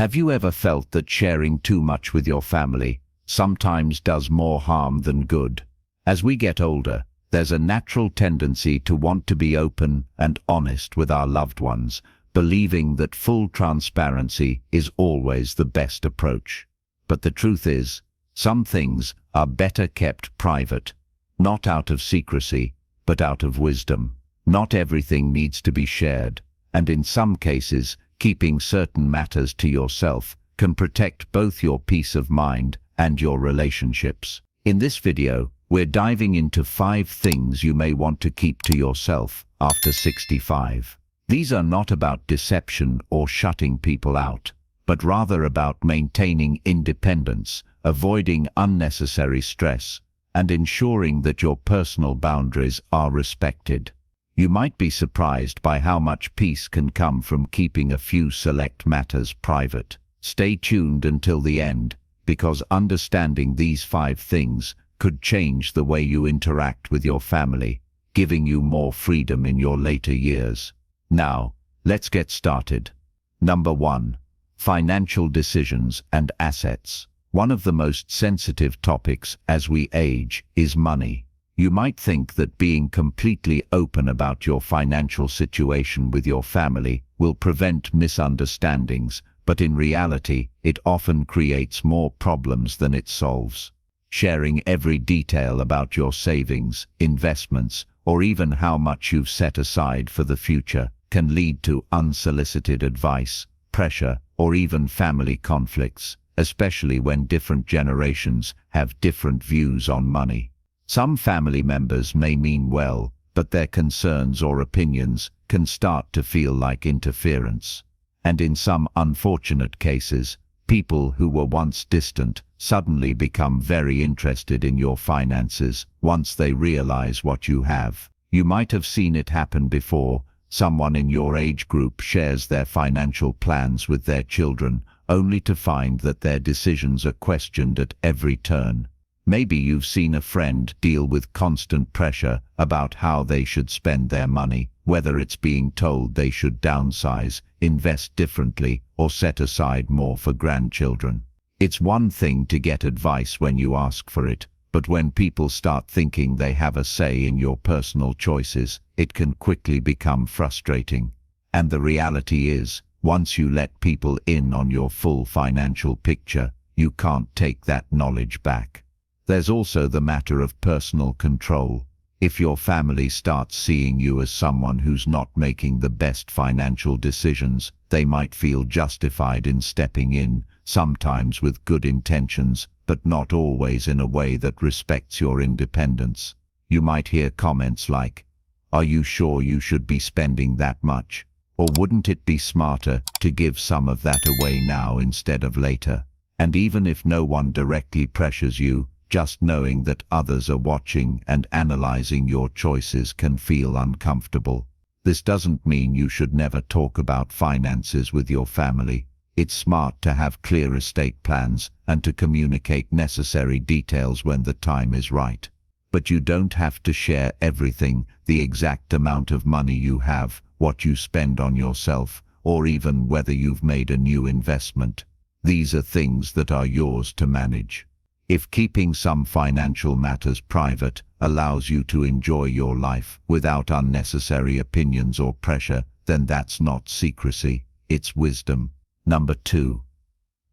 Have you ever felt that sharing too much with your family sometimes does more harm than good? As we get older, there's a natural tendency to want to be open and honest with our loved ones, believing that full transparency is always the best approach. But the truth is, some things are better kept private, not out of secrecy, but out of wisdom. Not everything needs to be shared, and in some cases, keeping certain matters to yourself can protect both your peace of mind and your relationships. In this video, we're diving into 5 things you may want to keep to yourself after 65. These are not about deception or shutting people out, but rather about maintaining independence, avoiding unnecessary stress, and ensuring that your personal boundaries are respected. You might be surprised by how much peace can come from keeping a few select matters private. Stay tuned until the end, because understanding these 5 things could change the way you interact with your family, giving you more freedom in your later years. Now, let's get started. Number 1. Financial decisions and assets. One of the most sensitive topics as we age is money. You might think that being completely open about your financial situation with your family will prevent misunderstandings, but in reality, it often creates more problems than it solves. Sharing every detail about your savings, investments, or even how much you've set aside for the future can lead to unsolicited advice, pressure, or even family conflicts, especially when different generations have different views on money. Some family members may mean well, but their concerns or opinions can start to feel like interference. And in some unfortunate cases, people who were once distant suddenly become very interested in your finances once they realize what you have. You might have seen it happen before. Someone in your age group shares their financial plans with their children, only to find that their decisions are questioned at every turn. Maybe you've seen a friend deal with constant pressure about how they should spend their money, whether it's being told they should downsize, invest differently, or set aside more for grandchildren. It's one thing to get advice when you ask for it, but when people start thinking they have a say in your personal choices, it can quickly become frustrating. And the reality is, once you let people in on your full financial picture, you can't take that knowledge back. There's also the matter of personal control. If your family starts seeing you as someone who's not making the best financial decisions, they might feel justified in stepping in, sometimes with good intentions, but not always in a way that respects your independence. You might hear comments like, "Are you sure you should be spending that much? Or wouldn't it be smarter to give some of that away now instead of later?" And even if no one directly pressures you, just knowing that others are watching and analyzing your choices can feel uncomfortable. This doesn't mean you should never talk about finances with your family. It's smart to have clear estate plans and to communicate necessary details when the time is right. But you don't have to share everything, the exact amount of money you have, what you spend on yourself, or even whether you've made a new investment. These are things that are yours to manage. If keeping some financial matters private allows you to enjoy your life without unnecessary opinions or pressure, then that's not secrecy, it's wisdom. Number 2.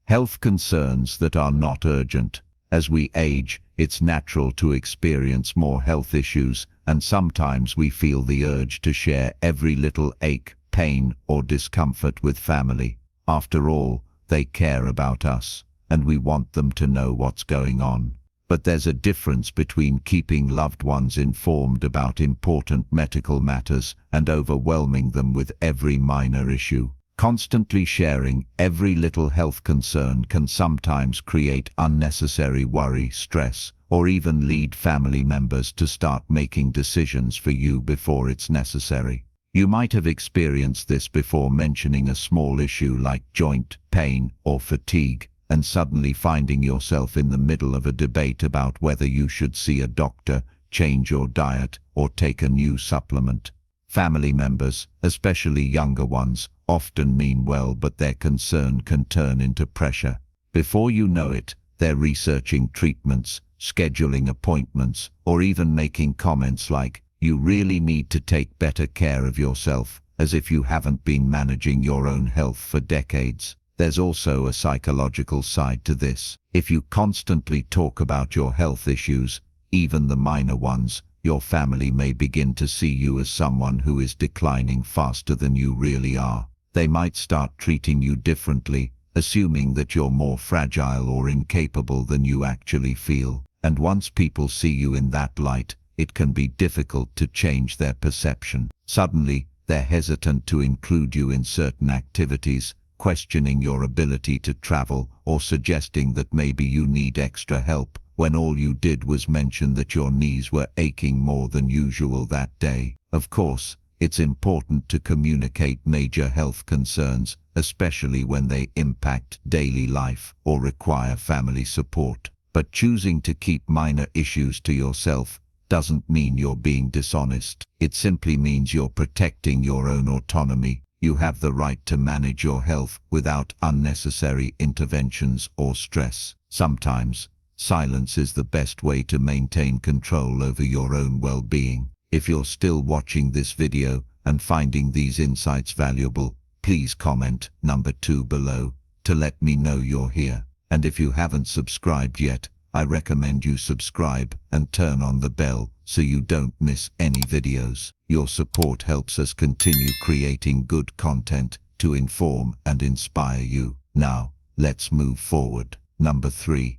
Health concerns that are not urgent. As we age, it's natural to experience more health issues, and sometimes we feel the urge to share every little ache, pain, or discomfort with family. After all, they care about us, and we want them to know what's going on. But there's a difference between keeping loved ones informed about important medical matters and overwhelming them with every minor issue. Constantly sharing every little health concern can sometimes create unnecessary worry, stress, or even lead family members to start making decisions for you before it's necessary. You might have experienced this before, mentioning a small issue like joint pain or fatigue, and suddenly finding yourself in the middle of a debate about whether you should see a doctor, change your diet, or take a new supplement. Family members, especially younger ones, often mean well, but their concern can turn into pressure. Before you know it, they're researching treatments, scheduling appointments, or even making comments like, "You really need to take better care of yourself," as if you haven't been managing your own health for decades. There's also a psychological side to this. If you constantly talk about your health issues, even the minor ones, your family may begin to see you as someone who is declining faster than you really are. They might start treating you differently, assuming that you're more fragile or incapable than you actually feel. And once people see you in that light, it can be difficult to change their perception. Suddenly, they're hesitant to include you in certain activities, questioning your ability to travel or suggesting that maybe you need extra help, when all you did was mention that your knees were aching more than usual that day. Of course, it's important to communicate major health concerns, especially when they impact daily life or require family support. But choosing to keep minor issues to yourself doesn't mean you're being dishonest. It simply means you're protecting your own autonomy. You have the right to manage your health without unnecessary interventions or stress. Sometimes, silence is the best way to maintain control over your own well-being. If you're still watching this video and finding these insights valuable, please comment number 2 below to let me know you're here. And if you haven't subscribed yet, I recommend you subscribe and turn on the bell so you don't miss any videos. Your support helps us continue creating good content to inform and inspire you. Now, let's move forward. Number 3.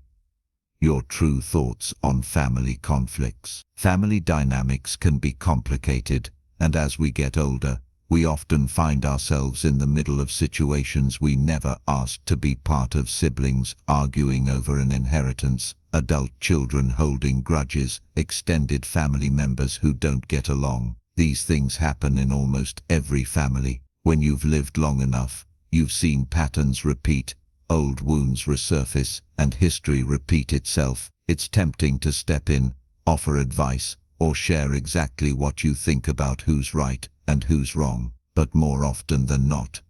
Your true thoughts on family conflicts. Family dynamics can be complicated, and as we get older, we often find ourselves in the middle of situations we never asked to be part of. Siblings arguing over an inheritance, adult children holding grudges, extended family members who don't get along. These things happen in almost every family. When you've lived long enough, you've seen patterns repeat, old wounds resurface, and history repeat itself. It's tempting to step in, offer advice, or share exactly what you think about who's right and who's wrong. But more often than not,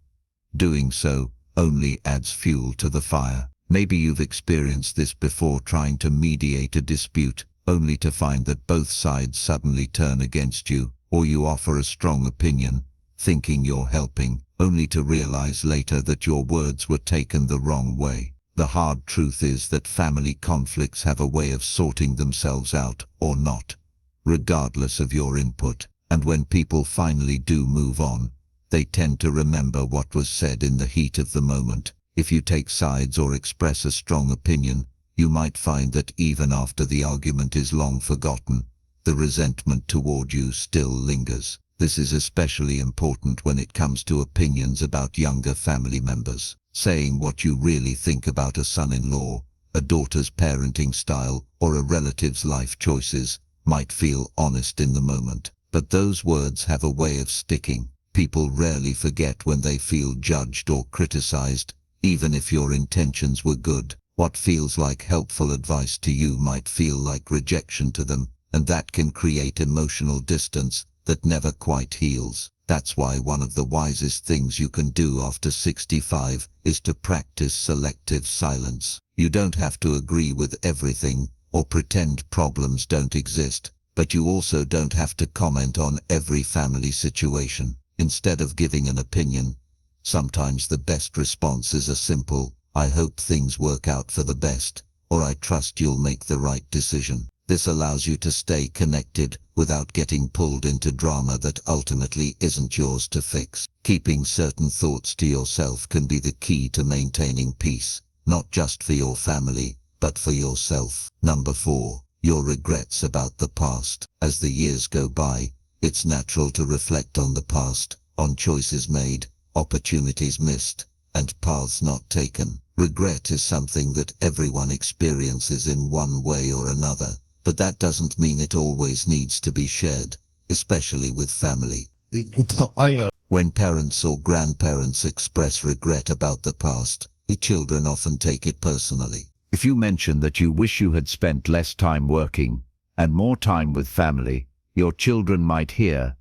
doing so only adds fuel to the fire. Maybe you've experienced this before, trying to mediate a dispute, only to find that both sides suddenly turn against you, or you offer a strong opinion, thinking you're helping, only to realize later that your words were taken the wrong way. The hard truth is that family conflicts have a way of sorting themselves out, or not, regardless of your input. And when people finally do move on, they tend to remember what was said in the heat of the moment. If you take sides or express a strong opinion, you might find that even after the argument is long forgotten, the resentment toward you still lingers. This is especially important when it comes to opinions about younger family members. Saying what you really think about a son-in-law, a daughter's parenting style, or a relative's life choices might feel honest in the moment, but those words have a way of sticking. People rarely forget when they feel judged or criticized, even if your intentions were good. What feels like helpful advice to you might feel like rejection to them, and that can create emotional distance that never quite heals. That's why one of the wisest things you can do after 65 is to practice selective silence. You don't have to agree with everything or pretend problems don't exist, but you also don't have to comment on every family situation. Instead of giving an opinion, sometimes the best response is a simple, "I hope things work out for the best," or "I trust you'll make the right decision." This allows you to stay connected without getting pulled into drama that ultimately isn't yours to fix. Keeping certain thoughts to yourself can be the key to maintaining peace, not just for your family, but for yourself. Number 4. Your regrets about the past. As the years go by, it's natural to reflect on the past, on choices made, opportunities missed, and paths not taken. Regret is something that everyone experiences in one way or another, but that doesn't mean it always needs to be shared, especially with family. When parents or grandparents express regret about the past, the children often take it personally. If you mention that you wish you had spent less time working and more time with family, your children might hear,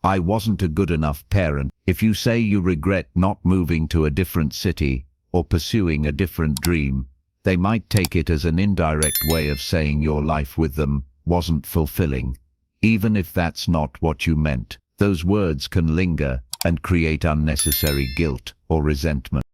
"I wasn't a good enough parent." If you say you regret not moving to a different city or pursuing a different dream, they might take it as an indirect way of saying your life with them wasn't fulfilling. Even if that's not what you meant, those words can linger and create unnecessary guilt or resentment.